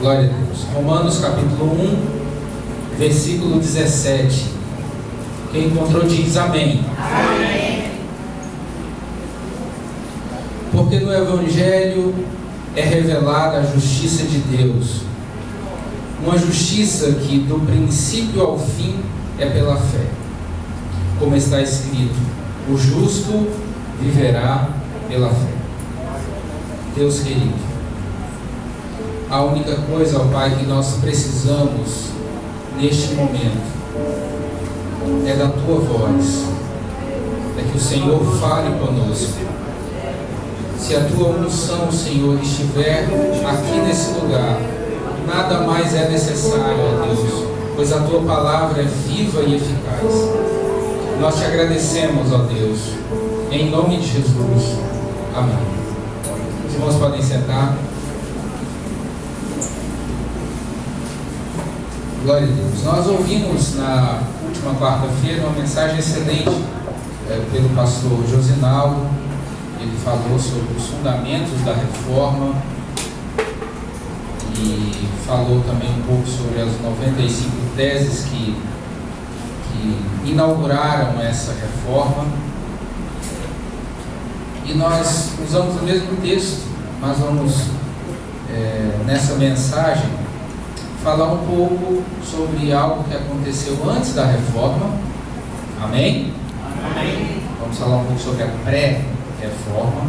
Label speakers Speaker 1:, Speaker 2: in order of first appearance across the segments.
Speaker 1: Glória a Deus. Romanos capítulo 1, versículo 17. Quem encontrou diz amém.
Speaker 2: Amém.
Speaker 1: Porque no Evangelho é revelada a justiça de Deus. Uma justiça que do princípio ao fim é pela fé. Como está escrito, o justo viverá pela fé. Deus querido, a única coisa, ó Pai, que nós precisamos neste momento é da Tua voz, é que o Senhor fale conosco. Se a Tua unção, Senhor, estiver aqui nesse lugar, nada mais é necessário, ó Deus, pois a Tua palavra é viva e eficaz. Nós te agradecemos, ó Deus, em nome de Jesus. Amém. Os irmãos podem sentar. Glória a Deus. Nós ouvimos na última quarta-feira uma mensagem excelente pelo pastor Josinaldo. Ele falou sobre os fundamentos da reforma e falou também um pouco sobre as 95 teses que inauguraram essa reforma. E nós usamos o mesmo texto, mas vamos nessa mensagem falar um pouco sobre algo que aconteceu antes da reforma. Amém?
Speaker 2: Amém.
Speaker 1: Vamos falar um pouco sobre a pré-reforma.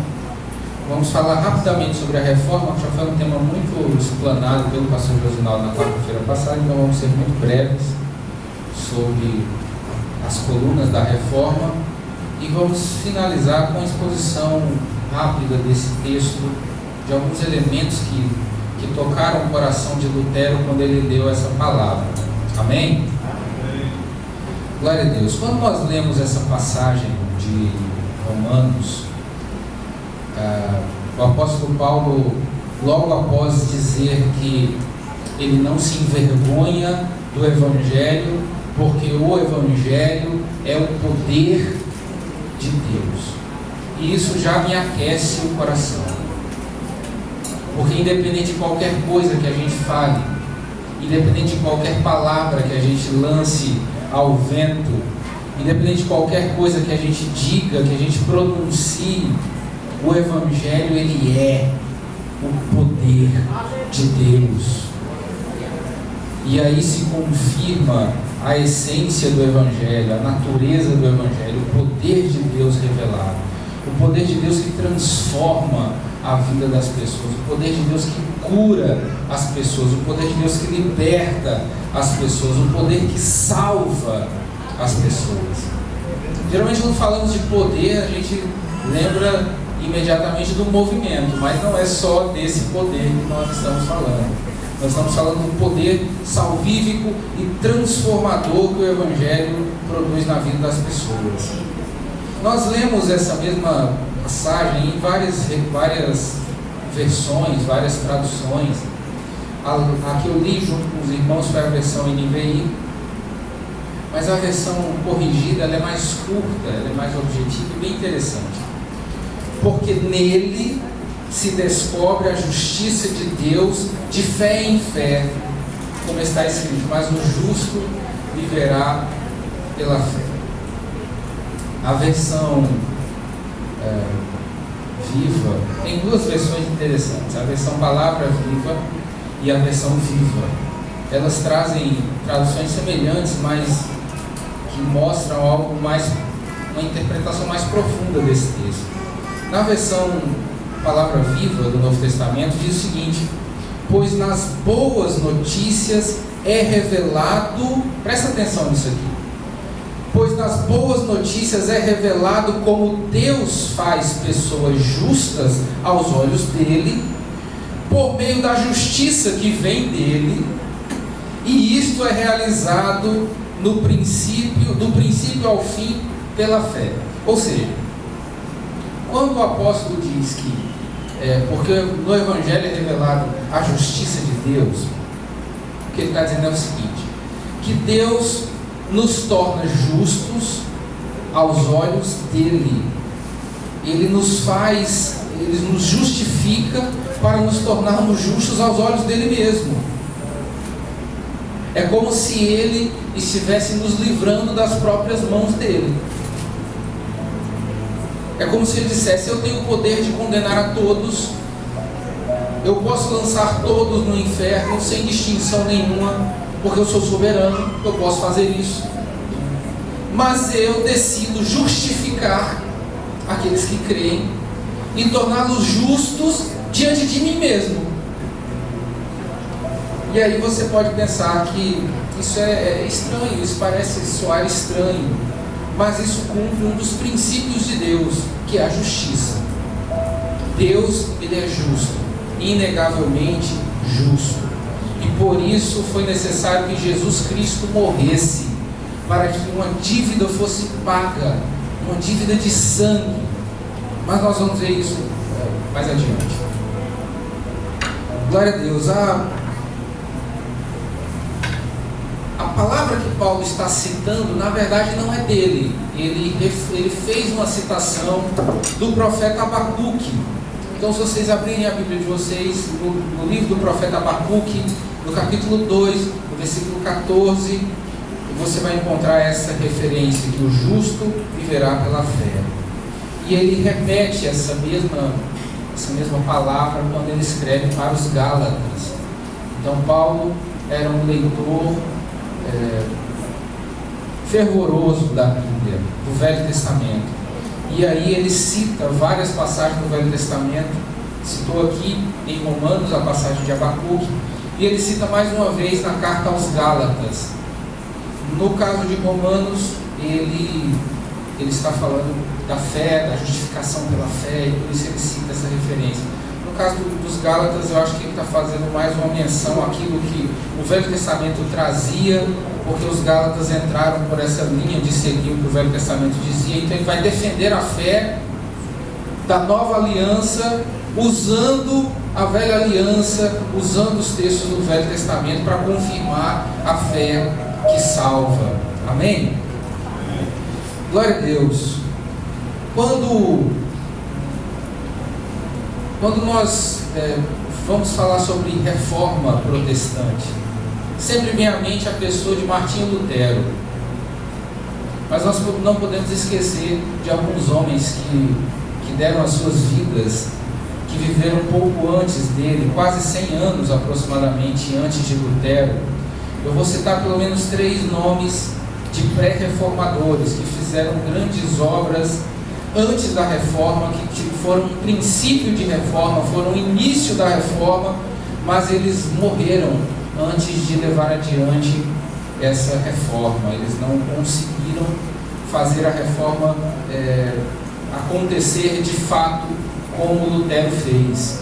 Speaker 1: Vamos falar rapidamente sobre a reforma, que já foi um tema muito explanado pelo pastor Josinaldo na quarta-feira passada, então vamos ser muito breves sobre as colunas da reforma e vamos finalizar com a exposição rápida desse texto, de alguns elementos que tocaram o coração de Lutero quando ele leu essa palavra. Amém?
Speaker 2: Amém.
Speaker 1: Glória a Deus. Quando nós lemos essa passagem de Romanos, o apóstolo Paulo, logo após dizer que ele não se envergonha do Evangelho, porque o Evangelho é o poder de Deus. E isso já me aquece o coração. Porque independente de qualquer coisa que a gente fale, independente de qualquer palavra que a gente lance ao vento, independente de qualquer coisa que a gente diga, que a gente pronuncie, o Evangelho, ele é o poder de Deus. E aí se confirma a essência do Evangelho, a natureza do Evangelho, o poder de Deus revelado, o poder de Deus que transforma a vida das pessoas, o poder de Deus que cura as pessoas, o poder de Deus que liberta as pessoas, o poder que salva as pessoas. Geralmente quando falamos de poder, a gente lembra imediatamente do movimento, mas não é só desse poder que nós estamos falando. Nós estamos falando do poder salvífico e transformador que o Evangelho produz na vida das pessoas. Nós lemos essa mesma passagem em várias versões, várias traduções. A que eu li junto com os irmãos foi a versão NVI, mas a versão corrigida ela é mais curta, ela é mais objetiva e bem interessante. Porque nele se descobre a justiça de Deus de fé em fé, como está escrito, mas o justo viverá pela fé. A versão viva tem duas versões interessantes, a versão palavra viva e a versão viva. Elas trazem traduções semelhantes, mas que mostram algo mais, uma interpretação mais profunda desse texto. Na versão palavra viva do Novo Testamento diz o seguinte: pois nas boas notícias é revelado, presta atenção nisso aqui, pois nas boas notícias é revelado como Deus faz pessoas justas aos olhos dele, por meio da justiça que vem dele, e isto é realizado do princípio ao fim pela fé. Ou seja, quando o apóstolo diz que porque no Evangelho é revelado a justiça de Deus, o que ele está dizendo é o seguinte: que Deus nos torna justos aos olhos dele. Ele nos justifica para nos tornarmos justos aos olhos dele mesmo. É como se ele estivesse nos livrando das próprias mãos dele. É como se ele dissesse: eu tenho o poder de condenar a todos, eu posso lançar todos no inferno sem distinção nenhuma, porque eu sou soberano, eu posso fazer isso. Mas eu decido justificar aqueles que creem e torná-los justos diante de mim mesmo. E aí você pode pensar que isso é estranho, isso parece soar estranho, mas isso cumpre um dos princípios de Deus, que é a justiça. Deus, ele é justo, inegavelmente justo, e por isso foi necessário que Jesus Cristo morresse, para que uma dívida fosse paga, uma dívida de sangue. Mas nós vamos ver isso mais adiante. Glória a Deus. A palavra que Paulo está citando, na verdade, não é dele. Ele fez uma citação do profeta Abacuque. Então, se vocês abrirem a Bíblia de vocês, no livro do profeta Abacuque, no capítulo 2, no versículo 14, você vai encontrar essa referência, que o justo viverá pela fé. E ele repete essa mesma palavra quando ele escreve para os Gálatas. Então, Paulo era um leitor fervoroso da Bíblia, do Velho Testamento. E aí ele cita várias passagens do Velho Testamento. Citou aqui em Romanos a passagem de Abacuque, e ele cita mais uma vez na carta aos Gálatas. No caso de Romanos, ele está falando da fé, da justificação pela fé, e por isso ele cita essa referência. No caso dos Gálatas, eu acho que ele está fazendo mais uma menção àquilo que o Velho Testamento trazia, porque os Gálatas entraram por essa linha de seguir o que o Velho Testamento dizia. Então ele vai defender a fé da nova aliança, usando a velha aliança, usando os textos do Velho Testamento para confirmar a fé que salva. Amém? Glória a Deus. Quando nós vamos falar sobre reforma protestante, sempre vem à mente a pessoa de Martinho Lutero. Mas nós não podemos esquecer de alguns homens que deram as suas vidas, que viveram um pouco antes dele, quase 100 anos aproximadamente antes de Lutero. Eu vou citar pelo menos 3 nomes de pré-reformadores que fizeram grandes obras antes da reforma, que foram um princípio de reforma, foram o início da reforma, mas eles morreram antes de levar adiante essa reforma. Eles não conseguiram fazer a reforma acontecer de fato como Lutero fez.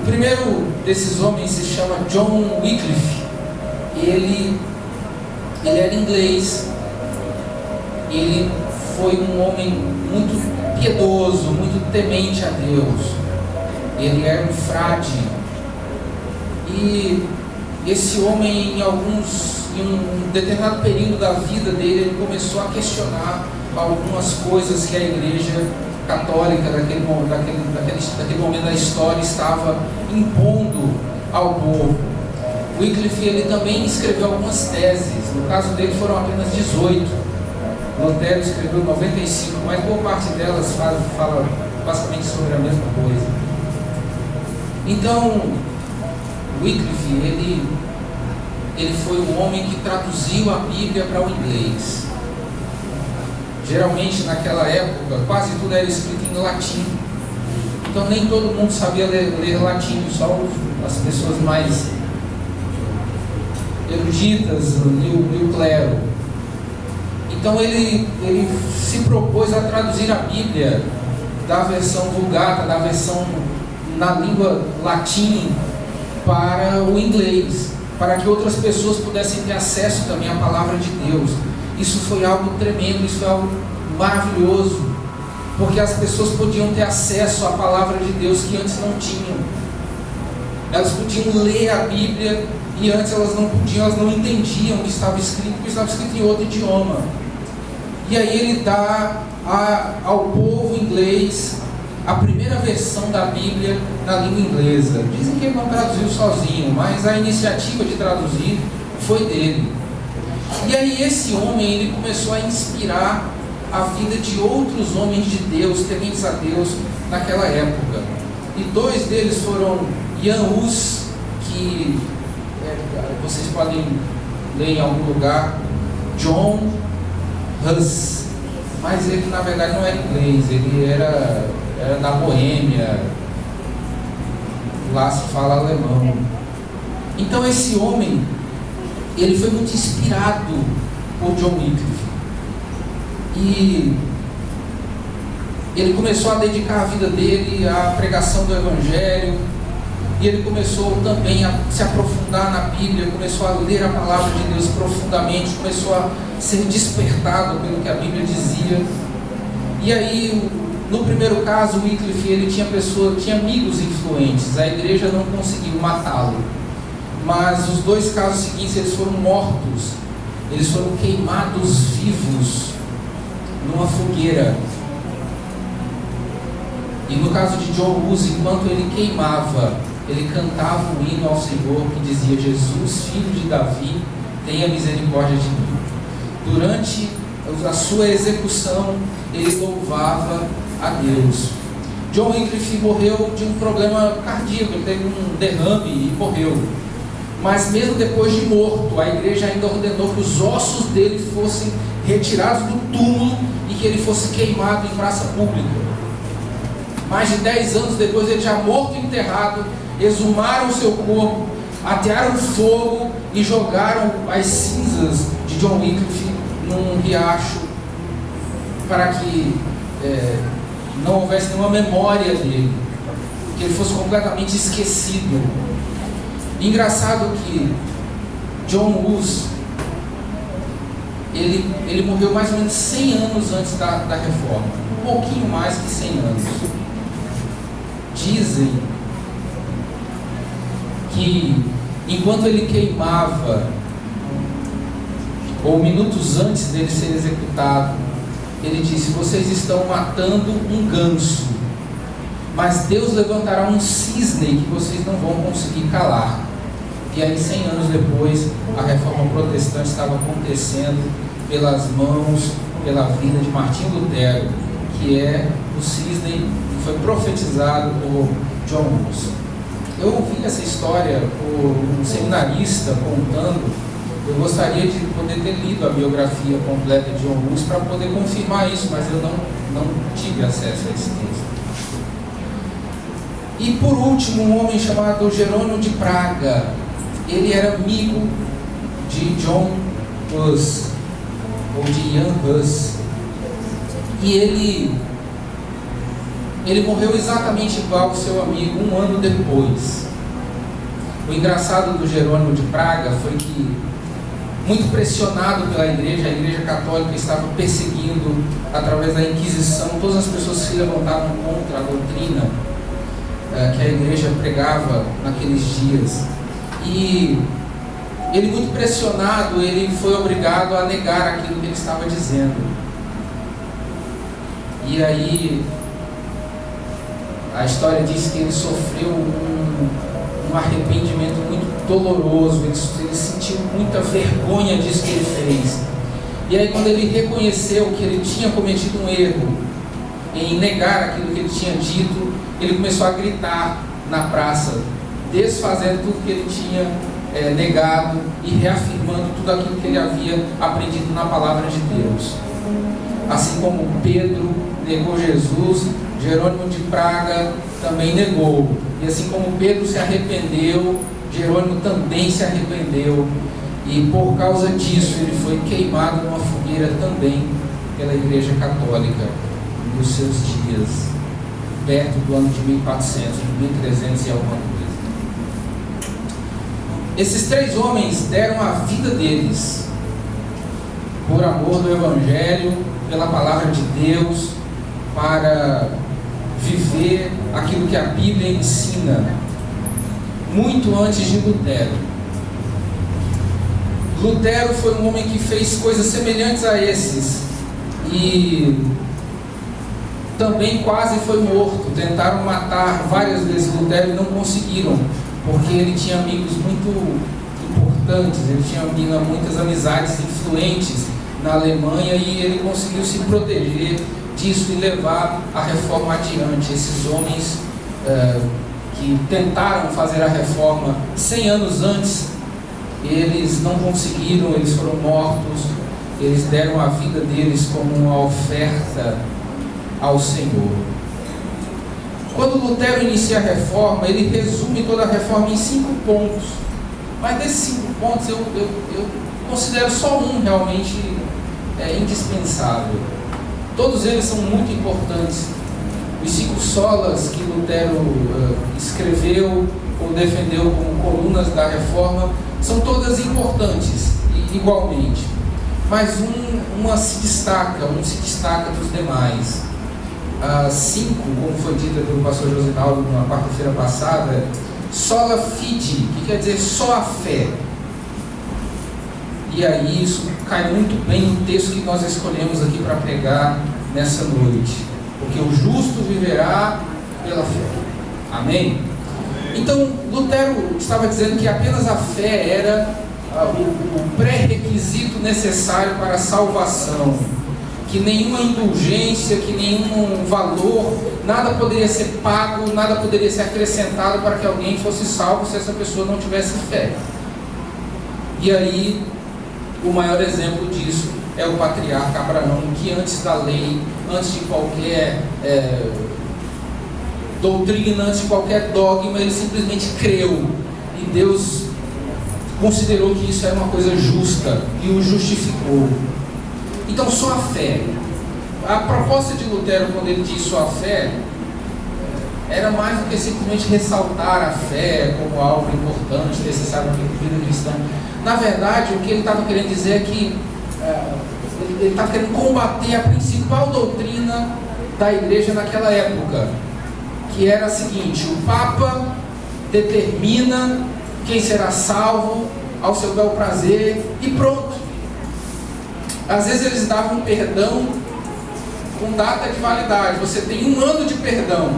Speaker 1: O primeiro desses homens se chama John Wycliffe. Ele era inglês. Ele foi um homem muito piedoso, muito temente a Deus. Ele era um frade. E esse homem, em um determinado período da vida dele, ele começou a questionar algumas coisas que a Igreja Católica daquele momento da história estava impondo ao povo. Wycliffe, ele também escreveu algumas teses. No caso dele foram apenas 18. Lutero escreveu 95, mas boa parte delas fala basicamente sobre a mesma coisa. Então, Wycliffe, ele foi um homem que traduziu a Bíblia para o inglês. Geralmente naquela época quase tudo era escrito em latim, então nem todo mundo sabia ler latim, só as pessoas mais eruditas e o clero. Então ele se propôs a traduzir a Bíblia da versão Vulgata, da versão na língua latim, para o inglês, para que outras pessoas pudessem ter acesso também à palavra de Deus. Isso foi algo tremendo, isso foi algo maravilhoso, porque as pessoas podiam ter acesso à palavra de Deus que antes não tinham. Elas podiam ler a Bíblia e antes elas não podiam, elas não entendiam o que estava escrito, porque estava escrito em outro idioma. E aí ele dá ao povo inglês a primeira versão da Bíblia na língua inglesa. Dizem que ele não traduziu sozinho, mas a iniciativa de traduzir foi dele. E aí esse homem, ele começou a inspirar a vida de outros homens de Deus, tementes a Deus naquela época. E dois deles foram Jan Hus, que vocês podem ler em algum lugar, John Hus, mas ele na verdade não era inglês, ele era da Boêmia, lá se fala alemão. Então esse homem, ele foi muito inspirado por John Wycliffe, e ele começou a dedicar a vida dele à pregação do Evangelho, e ele começou também a se aprofundar na Bíblia, começou a ler a palavra de Deus profundamente, começou a ser despertado pelo que a Bíblia dizia. E aí, no primeiro caso, Wycliffe, ele tinha amigos influentes, a igreja não conseguiu matá-lo. Mas os dois casos seguintes, eles foram mortos, eles foram queimados vivos numa fogueira. E no caso de John Hus, enquanto ele queimava, ele cantava um hino ao Senhor que dizia: Jesus, filho de Davi, tenha misericórdia de mim. Durante a sua execução, ele louvava a Deus. John Wycliffe morreu de um problema cardíaco, ele teve um derrame e morreu. Mas mesmo depois de morto, a igreja ainda ordenou que os ossos dele fossem retirados do túmulo e que ele fosse queimado em praça pública. Mais de 10 anos depois, ele já morto e enterrado, exumaram o seu corpo, atearam fogo e jogaram as cinzas de John Wycliffe num riacho, para que não houvesse nenhuma memória dele, que ele fosse completamente esquecido. Engraçado que John Hus, ele morreu mais ou menos 100 anos antes da reforma, um pouquinho mais que 100 anos. Dizem que enquanto ele queimava, ou minutos antes dele ser executado, ele disse: vocês estão matando um ganso, mas Deus levantará um cisne que vocês não vão conseguir calar. E aí, 100 anos depois, a reforma protestante estava acontecendo pelas mãos, pela vida de Martinho Lutero, que é o cisne que foi profetizado por John Hus. Eu ouvi essa história por um seminarista contando. Eu gostaria de poder ter lido a biografia completa de John Hus para poder confirmar isso, mas eu não tive acesso a esse texto. E por último, um homem chamado Jerônimo de Praga. Ele era amigo de John Hus, ou de Jan Hus, e ele morreu exatamente igual ao seu amigo um ano depois. O engraçado do Jerônimo de Praga foi que, muito pressionado pela igreja, a igreja católica estava perseguindo, através da Inquisição, todas as pessoas que se levantavam contra a doutrina que a igreja pregava naqueles dias. E ele, muito pressionado, ele foi obrigado a negar aquilo que ele estava dizendo. E aí a história diz que ele sofreu um arrependimento muito doloroso, ele sentiu muita vergonha disso que ele fez. E aí, quando ele reconheceu que ele tinha cometido um erro em negar aquilo que ele tinha dito, ele começou a gritar na praça, desfazendo tudo que ele tinha negado e reafirmando tudo aquilo que ele havia aprendido na palavra de Deus. Assim como Pedro negou Jesus, Jerônimo de Praga também negou. E assim como Pedro se arrependeu, Jerônimo também se arrependeu. E por causa disso ele foi queimado numa fogueira também pela Igreja Católica nos seus dias, perto do ano de 1400, de 1300 e alguma coisa. Esses três homens deram a vida deles por amor do Evangelho, pela palavra de Deus, para viver aquilo que a Bíblia ensina, muito antes de Lutero. Lutero foi um homem que fez coisas semelhantes a esses, e também quase foi morto. Tentaram matar várias vezes Lutero e não conseguiram, porque ele tinha amigos muito importantes, ele tinha muitas amizades influentes na Alemanha e ele conseguiu se proteger disso e levar a reforma adiante. Esses homens que tentaram fazer a reforma 100 anos antes, eles não conseguiram, eles foram mortos, eles deram a vida deles como uma oferta ao Senhor. Quando Lutero inicia a reforma, ele resume toda a reforma em 5 pontos. Mas desses 5 pontos eu considero só um realmente indispensável. Todos eles são muito importantes. Os 5 solas que Lutero escreveu ou defendeu como colunas da reforma são todas importantes igualmente. Mas um se destaca dos demais. 5, como foi dita pelo pastor Josinaldo na quarta-feira passada, sola fide, que quer dizer só a fé. E aí isso cai muito bem no texto que nós escolhemos aqui para pregar nessa noite. Porque o justo viverá pela fé. Amém? Então, Lutero estava dizendo que apenas a fé era o pré-requisito necessário para a salvação. Que nenhuma indulgência, que nenhum valor, nada poderia ser pago, nada poderia ser acrescentado para que alguém fosse salvo se essa pessoa não tivesse fé. E aí, o maior exemplo disso é o patriarca Abraão, que antes da lei, antes de qualquer doutrina, antes de qualquer dogma, ele simplesmente creu. E Deus considerou que isso era uma coisa justa e o justificou. Então, só a fé. A proposta de Lutero, quando ele diz só a fé, era mais do que simplesmente ressaltar a fé como algo importante, necessário para a vida cristã. Na verdade, o que ele estava querendo dizer é que ele estava querendo combater a principal doutrina da igreja naquela época, que era a seguinte: o Papa determina quem será salvo ao seu bel prazer e pronto. Às vezes eles davam perdão com data de validade. Você tem 1 ano de perdão,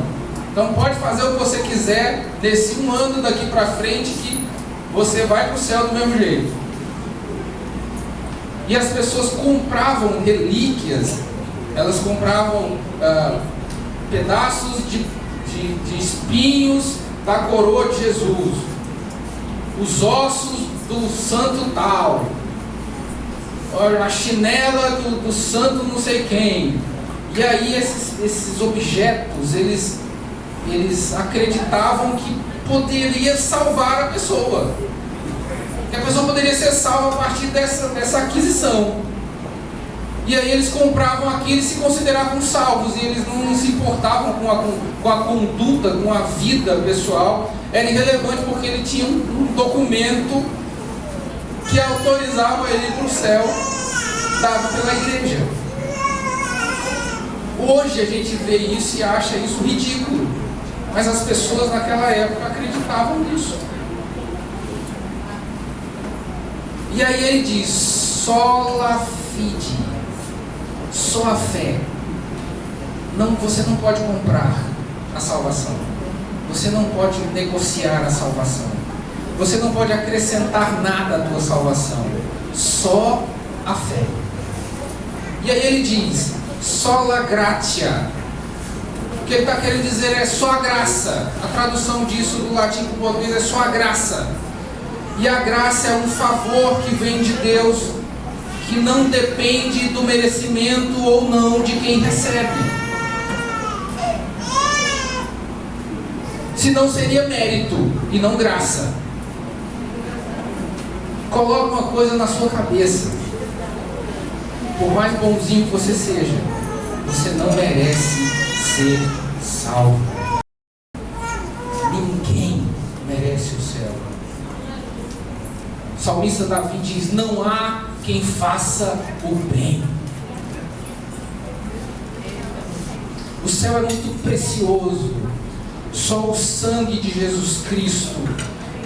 Speaker 1: então pode fazer o que você quiser nesse 1 ano daqui para frente, que você vai para o céu do mesmo jeito. E as pessoas compravam relíquias, elas compravam pedaços de espinhos da coroa de Jesus, os ossos do santo tal, a chinela do santo não sei quem. E aí esses objetos, eles acreditavam que poderia salvar a pessoa, que a pessoa poderia ser salva a partir dessa aquisição. E aí eles compravam aquilo e se consideravam salvos, e eles não se importavam com a conduta, com a vida pessoal. Era irrelevante, porque ele tinha um documento que autorizava ele para o céu, dado pela igreja. Hoje a gente vê isso e acha isso ridículo, mas as pessoas naquela época acreditavam nisso. E aí ele diz: sola fide, só a fé. Você não pode comprar a salvação, você não pode negociar a salvação, você não pode acrescentar nada à tua salvação, só a fé. E aí ele diz: sola gratia. O que ele está querendo dizer é só a graça. A tradução disso do latim para o português é só a graça. E a graça é um favor que vem de Deus, que não depende do merecimento ou não de quem recebe. Senão seria mérito e não graça. Coloque uma coisa na sua cabeça: por mais bonzinho que você seja, você não merece ser salvo. Ninguém merece o céu. O salmista Davi diz: não há quem faça o bem. O céu é muito precioso. Só o sangue de Jesus Cristo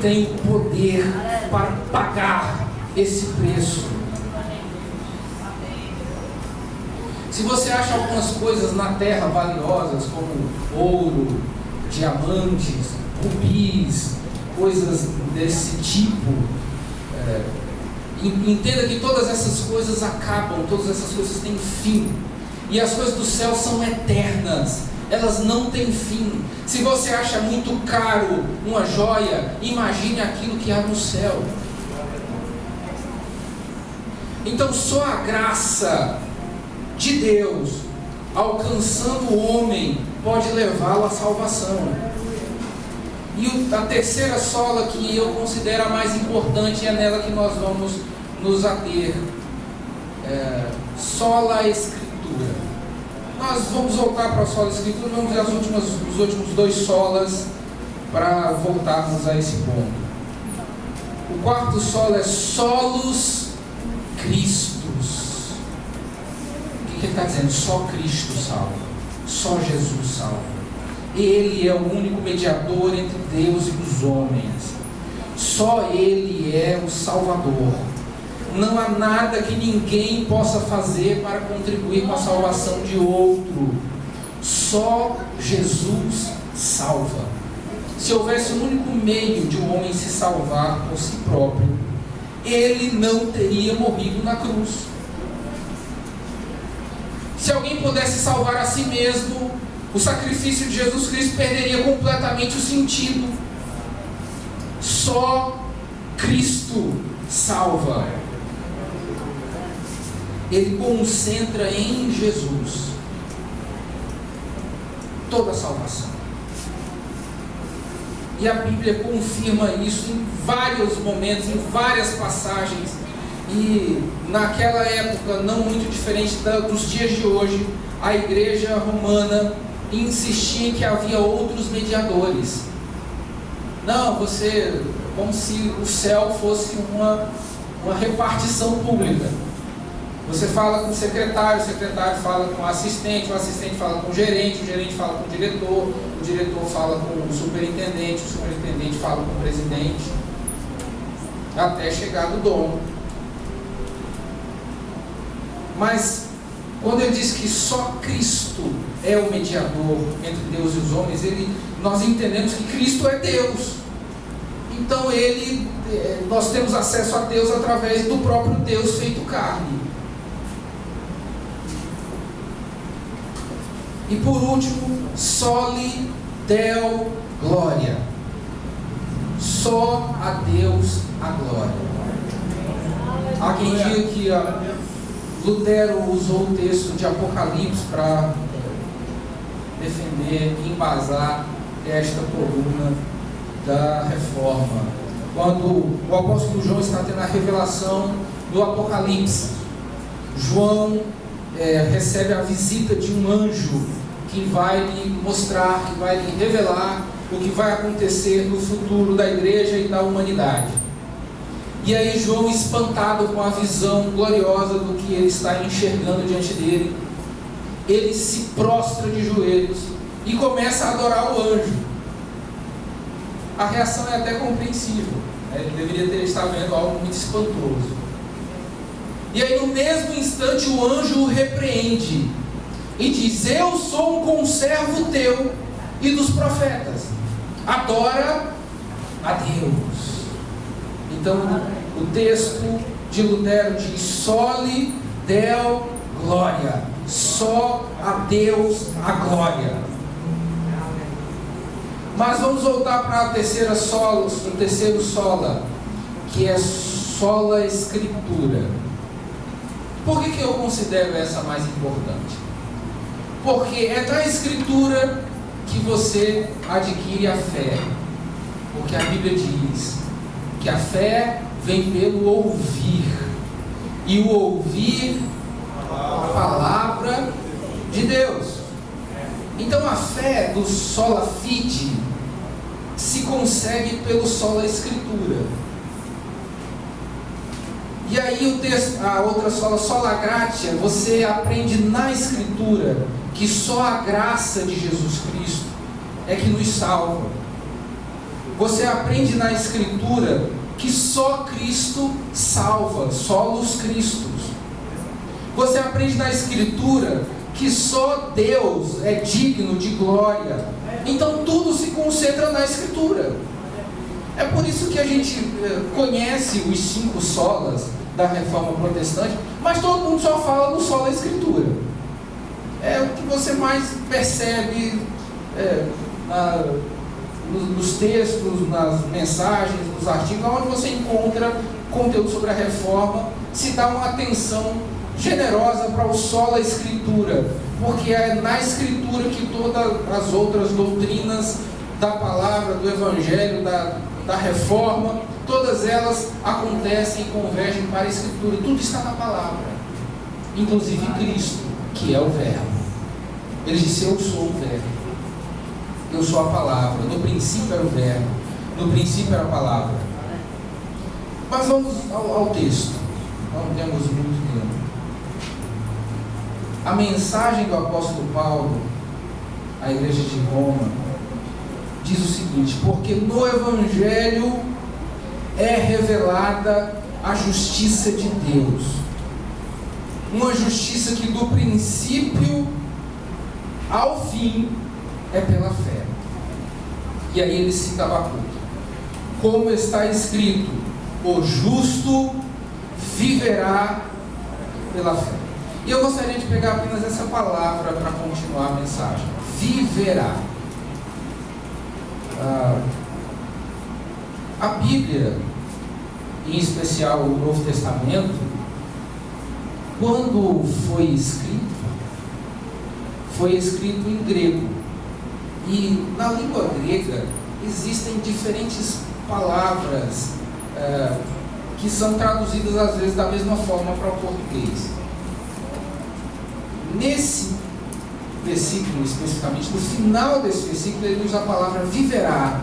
Speaker 1: tem o poder para pagar esse preço. Se você acha algumas coisas na terra valiosas, como ouro, diamantes, rubis, coisas desse tipo, entenda que todas essas coisas acabam, todas essas coisas têm fim. E as coisas do céu são eternas, elas não têm fim. Se você acha muito caro uma joia, imagine aquilo que há no céu. Então só a graça de Deus alcançando o homem pode levá-lo à salvação. E a terceira sola que eu considero a mais importante, é nela que nós vamos nos ater, sola escritura. Nós vamos voltar para a sola escritura, vamos ver os últimos dois solas para voltarmos a esse ponto. O quarto solo é solos Cristos. O que ele está dizendo? Só Cristo salva, só Jesus salva. Ele é o único mediador entre Deus e os homens. Só Ele é o Salvador. Não há nada que ninguém possa fazer para contribuir com a salvação de outro. Só Jesus salva. Se houvesse um único meio de um homem se salvar por si próprio, ele não teria morrido na cruz. Se alguém pudesse salvar a si mesmo, o sacrifício de Jesus Cristo perderia completamente o sentido. Só Cristo salva. Ele concentra em Jesus toda a salvação. E a Bíblia confirma isso em vários momentos, em várias passagens. E naquela época, não muito diferente dos dias de hoje, a igreja romana insistia em que havia outros mediadores. Não, como se o céu fosse uma repartição pública. Você fala com o secretário fala com o assistente fala com o gerente fala com o diretor fala com o superintendente fala com o presidente, até chegar do dono. Mas quando ele diz que só Cristo é o mediador entre Deus e os homens, nós entendemos que Cristo é Deus. Então nós temos acesso a Deus através do próprio Deus feito carne. E por último, soli Deo glória. Só a Deus a glória. Há quem diga que Lutero usou o texto de Apocalipse para defender e embasar esta coluna da reforma. Quando o apóstolo João está tendo a revelação do Apocalipse, João recebe a visita de um anjo que vai lhe mostrar, que vai lhe revelar o que vai acontecer no futuro da igreja e da humanidade. E aí João, espantado com a visão gloriosa do que ele está enxergando diante dele, ele se prostra de joelhos e começa a adorar o anjo. A reação é até compreensível, ele deveria estar vendo algo muito espantoso. E aí no mesmo instante o anjo o repreende e diz: eu sou um conservo teu e dos profetas, adora a Deus. Então o texto de Lutero diz: soli Deo glória, só a Deus a glória. Mas vamos voltar para a terceira sola, o terceiro sola, que é sola escritura. Por que eu considero essa mais importante? Porque é da escritura que você adquire a fé. Porque a Bíblia diz que a fé vem pelo ouvir, e o ouvir a palavra de Deus. Então a fé do sola fide se consegue pelo sola escritura. E aí o texto, a outra sola gratia, você aprende na escritura que só a graça de Jesus Cristo é que nos salva. Você aprende na escritura que só Cristo salva, solos Cristos. Você aprende na Escritura que só Deus é digno de glória. Então tudo se concentra na Escritura. É por isso que a gente conhece os 5 solas da Reforma Protestante, mas todo mundo só fala no sola Escritura. É o que você mais percebe nos textos, nas mensagens, nos artigos, onde você encontra conteúdo sobre a Reforma, se dá uma atenção generosa para o sola Escritura, porque é na Escritura que todas as outras doutrinas da palavra, do Evangelho, da Reforma, todas elas acontecem e convergem para a Escritura. Tudo está na palavra, inclusive Cristo, que é o Verbo. Ele disse: eu sou o Verbo, eu sou a palavra. No princípio era o Verbo, no princípio era a palavra. Mas vamos ao texto, não temos muito tempo. A mensagem do apóstolo Paulo à igreja de Roma diz o seguinte: porque no Evangelho é revelada a justiça de Deus, uma justiça que do princípio ao fim é pela fé. E aí ele cita Abacuque: como está escrito, o justo viverá pela fé. E eu gostaria de pegar apenas essa palavra para continuar a mensagem: viverá. A Bíblia, em especial o Novo Testamento, quando foi escrito em grego. E na língua grega existem diferentes palavras que são traduzidas às vezes da mesma forma para o português. Nesse versículo especificamente, no final desse versículo, ele usa a palavra viverá.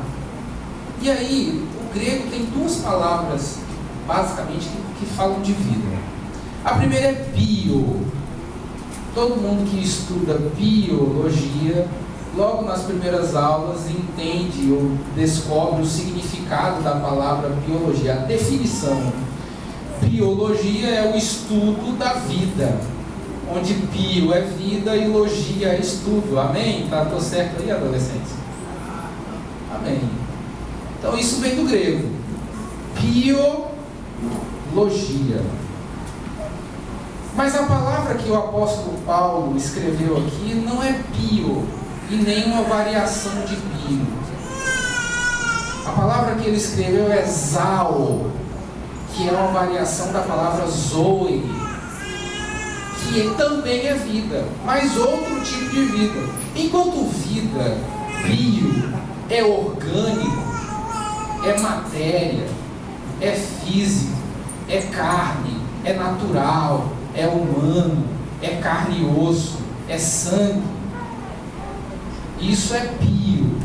Speaker 1: E aí, o grego tem 2 palavras, basicamente, que falam de vida. A primeira é bio. Todo mundo que estuda biologia, logo nas primeiras aulas, entende ou descobre o significado da palavra biologia, a definição. Biologia é o estudo da vida, onde bio é vida e logia é estudo. Amém? Estou certo aí, adolescentes? Amém. Então isso vem do grego, biologia. Mas a palavra que o apóstolo Paulo escreveu aqui não é bio e nem uma variação de bio. A palavra que ele escreveu é zao, que é uma variação da palavra zoe, que também é vida, mas outro tipo de vida. Enquanto vida, bio, é orgânico, é matéria, é físico, é carne, é natural, é humano, é carne e osso, é sangue. Isso é bio.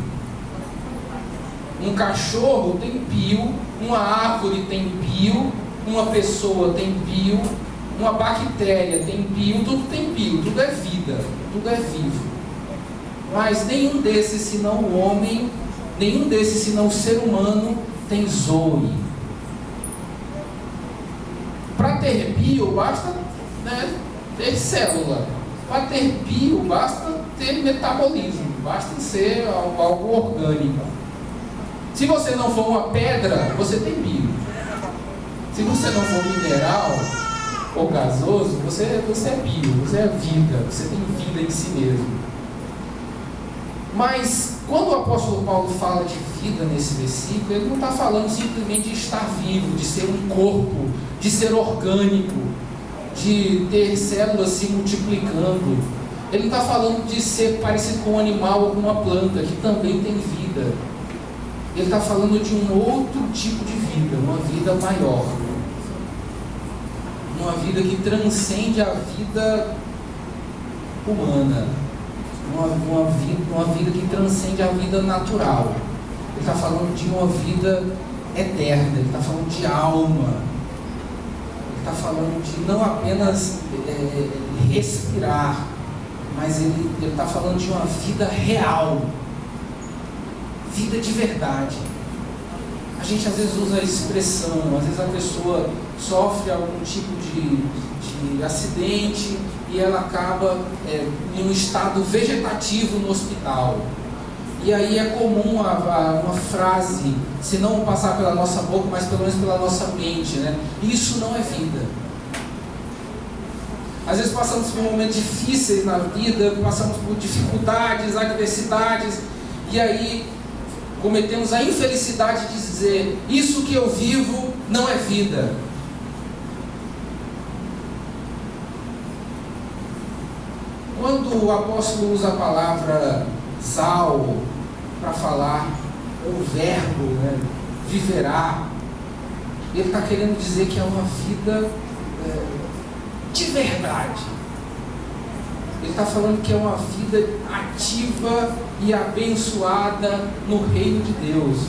Speaker 1: Um cachorro tem bio, uma árvore tem bio, uma pessoa tem bio, uma bactéria tem bio, tudo tem bio, tudo é vida, tudo é vivo. Mas nenhum desses, senão o homem, nenhum desses, senão o ser humano, tem zoe. Para ter bio, basta ter célula. Para ter bio, basta ter metabolismo, basta ser algo orgânico. Se você não for uma pedra, você tem bio. Se você não for mineral ou gasoso, você é bio, você é vida, você tem vida em si mesmo. Mas quando o apóstolo Paulo fala de vida nesse versículo, ele não está falando simplesmente de estar vivo, de ser um corpo, de ser orgânico, de ter células se multiplicando. Ele não está falando de ser parecido com um animal ou com uma planta, que também tem vida. Ele está falando de um outro tipo de vida, uma vida maior, uma vida que transcende a vida humana, uma vida que transcende a vida natural. Ele está falando de uma vida eterna, ele está falando de alma, ele está falando de não apenas respirar, mas ele está falando de uma vida real, vida de verdade. a gente às vezes usa a expressão, às vezes a pessoa sofre algum tipo de acidente e ela acaba em um estado vegetativo no hospital. E aí é comum uma frase, se não passar pela nossa boca, mas pelo menos pela nossa mente, né? Isso não é vida. Às vezes passamos por momentos difíceis na vida, passamos por dificuldades, adversidades, e aí cometemos a infelicidade de dizer: isso que eu vivo não é vida. Quando o apóstolo usa a palavra zal para falar o verbo, né, viverá, ele está querendo dizer que é uma vida de verdade. Ele está falando que é uma vida ativa e abençoada no reino de Deus.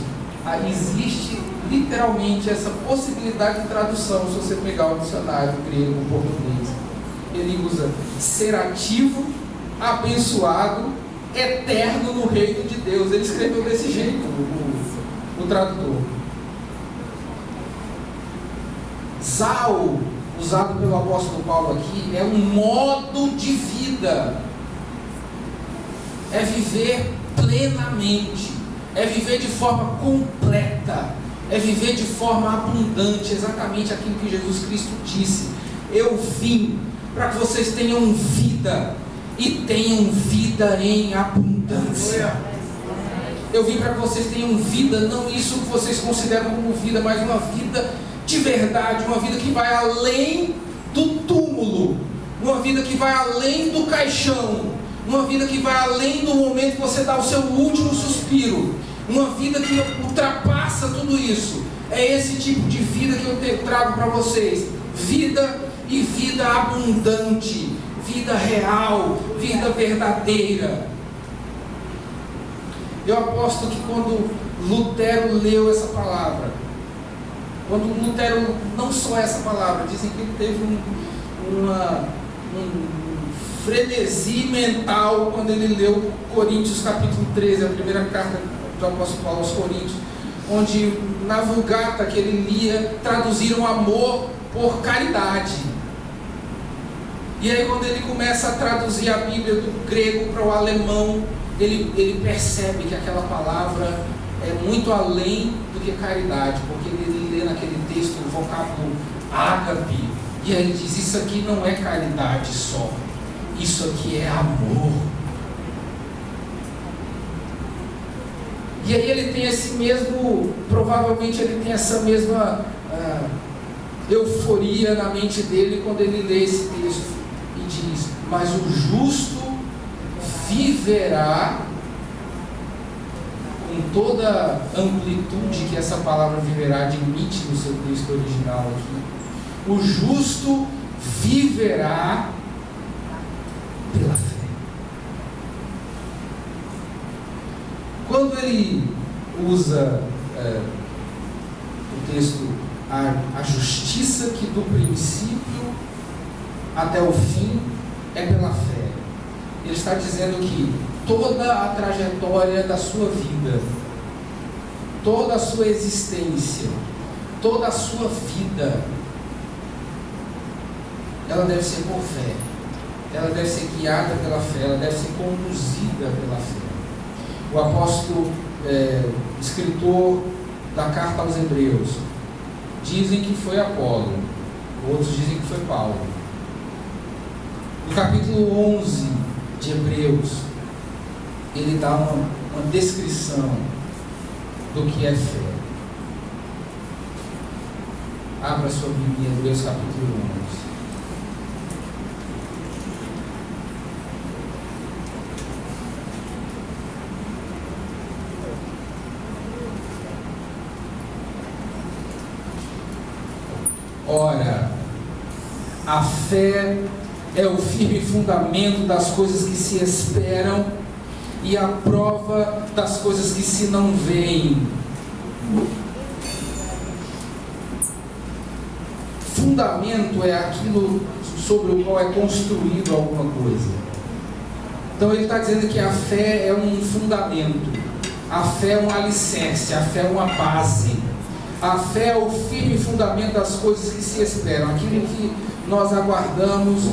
Speaker 1: Existe literalmente essa possibilidade de tradução, se você pegar o dicionário grego ou português. Ele usa ser ativo, abençoado, eterno no reino de Deus. Ele escreveu desse jeito, o tradutor. Zal, usado pelo apóstolo Paulo aqui, é um modo de vida. É viver plenamente, é viver de forma completa, é viver de forma abundante, exatamente aquilo que Jesus Cristo disse: eu vim para que vocês tenham vida e tenham vida em abundância. Eu vim para que vocês tenham vida, não isso que vocês consideram como vida, mas uma vida de verdade, uma vida que vai além do túmulo, uma vida que vai além do caixão, uma vida que vai além do momento que você dá o seu último suspiro, uma vida que ultrapassa tudo isso. É esse tipo de vida que eu trago para vocês: vida e vida abundante, vida real, vida verdadeira. Eu aposto que quando Lutero leu essa palavra, quando Lutero, não só essa palavra, dizem que ele teve um frenesi mental quando ele leu Coríntios capítulo 13, a primeira carta do apóstolo Paulo aos Coríntios, onde na Vulgata que ele lia, traduziram amor por caridade. E aí quando ele começa a traduzir a Bíblia do grego para o alemão, ele percebe que aquela palavra é muito além do que caridade, porque ele lê naquele texto o vocábulo ágape, e aí ele diz: isso aqui não é caridade só, isso aqui é amor. E aí ele tem esse mesmo, provavelmente ele tem essa mesma euforia na mente dele quando ele lê esse texto e diz: mas o justo viverá, com toda a amplitude que essa palavra viverá admite no seu texto original aqui. O justo viverá pela fé. Quando ele usa o texto a justiça que do princípio até o fim é pela fé, ele está dizendo que toda a trajetória da sua vida, toda a sua existência, toda a sua vida, ela deve ser por fé, ela deve ser guiada pela fé, ela deve ser conduzida pela fé. O apóstolo, escritor da carta aos Hebreus, dizem que foi Apolo, outros dizem que foi Paulo. No capítulo 11 de Hebreus, ele dá uma descrição do que é fé. Abra sua Bíblia em Hebreus capítulo 11. Ora, a fé é o firme fundamento das coisas que se esperam e a prova das coisas que se não veem. Fundamento é aquilo sobre o qual é construído alguma coisa. Então ele está dizendo que a fé é um fundamento, a fé é um alicerce, a fé é uma base. A fé é o firme fundamento das coisas que se esperam. Aquilo que nós aguardamos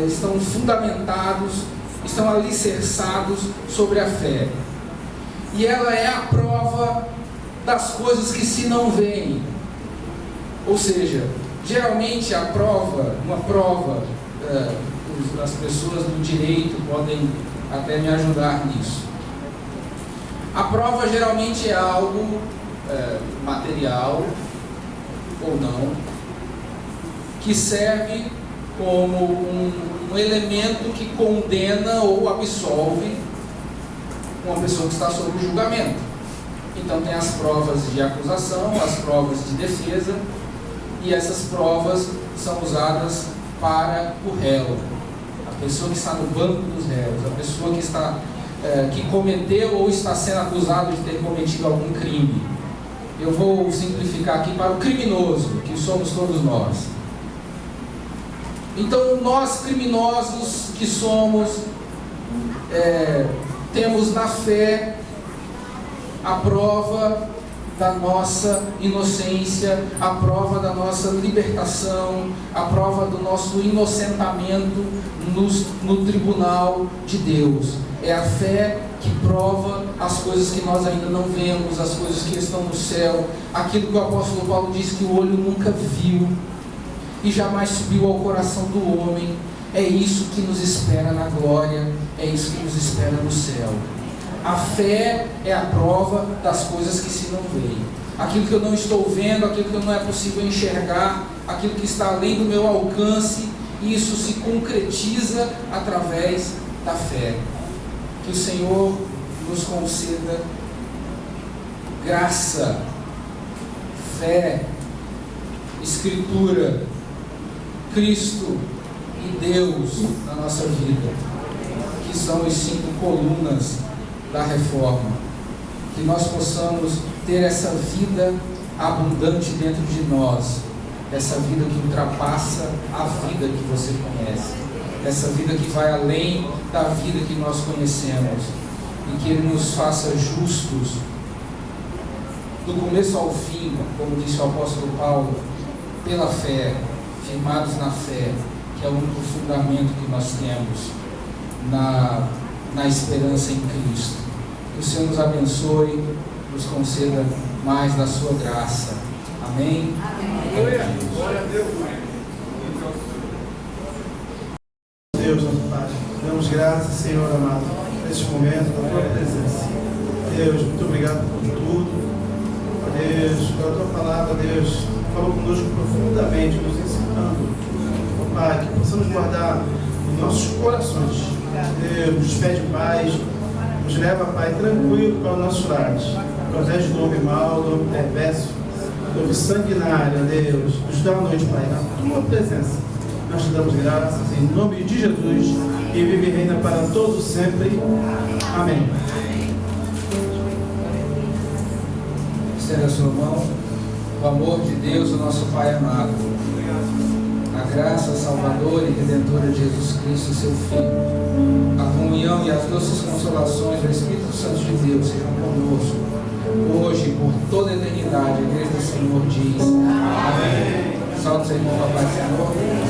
Speaker 1: estão fundamentados, estão alicerçados sobre a fé. E ela é a prova das coisas que se não veem. Ou seja, geralmente uma prova, as pessoas do direito podem até me ajudar nisso. A prova geralmente é algo material ou não, que serve como um elemento que condena ou absolve uma pessoa que está sob julgamento. Então tem as provas de acusação, as provas de defesa, e essas provas são usadas para o réu, a pessoa que está no banco dos réus, a pessoa que cometeu ou está sendo acusado de ter cometido algum crime. Eu vou simplificar aqui para o criminoso, que somos todos nós. Então nós criminosos que somos, temos na fé a prova da nossa inocência, a prova da nossa libertação, a prova do nosso inocentamento no tribunal de Deus. É a fé que prova as coisas que nós ainda não vemos, as coisas que estão no céu, aquilo que o apóstolo Paulo diz que o olho nunca viu e jamais subiu ao coração do homem. É isso que nos espera na glória, é isso que nos espera no céu. A fé é a prova das coisas que se não veem. Aquilo que eu não estou vendo, aquilo que não é possível enxergar, aquilo que está além do meu alcance, isso se concretiza através da fé. Que o Senhor nos conceda graça, fé, Escritura, Cristo e Deus na nossa vida, que são as 5 colunas da reforma. Que nós possamos ter essa vida abundante dentro de nós, essa vida que ultrapassa a vida que você conhece, essa vida que vai além da vida que nós conhecemos, e que Ele nos faça justos do começo ao fim, como disse o apóstolo Paulo, pela fé, firmados na fé, que é o único fundamento que nós temos na esperança em Cristo. Que o Senhor nos abençoe, nos conceda mais da sua graça. Amém?
Speaker 3: Glória a Deus. Deus, nosso Pai, damos graças, Senhor amado, neste momento, da tua presença. Deus, muito obrigado por tudo. Deus, pela tua palavra, Deus, falou conosco profundamente, nos ensinando, Pai, que possamos guardar os nossos corações. Deus, nos pede paz, nos leva, Pai, tranquilo para os nossos lares. Protege do homem mau, do homem perverso, do homem sanguinário, Deus. Nos dá a noite, Pai, na tua presença. Nós te damos graças em nome de Jesus, que vive e reina para todos sempre. Amém.
Speaker 1: Estenda a sua mão. O amor de Deus, o nosso Pai amado, a graça salvadora e redentora de Jesus Cristo, seu Filho, a comunhão e as doces consolações do Espírito Santo de Deus sejam conosco, hoje e por toda a eternidade. A igreja do Senhor diz: Amém. Salve, Senhor, Pai, Senhor.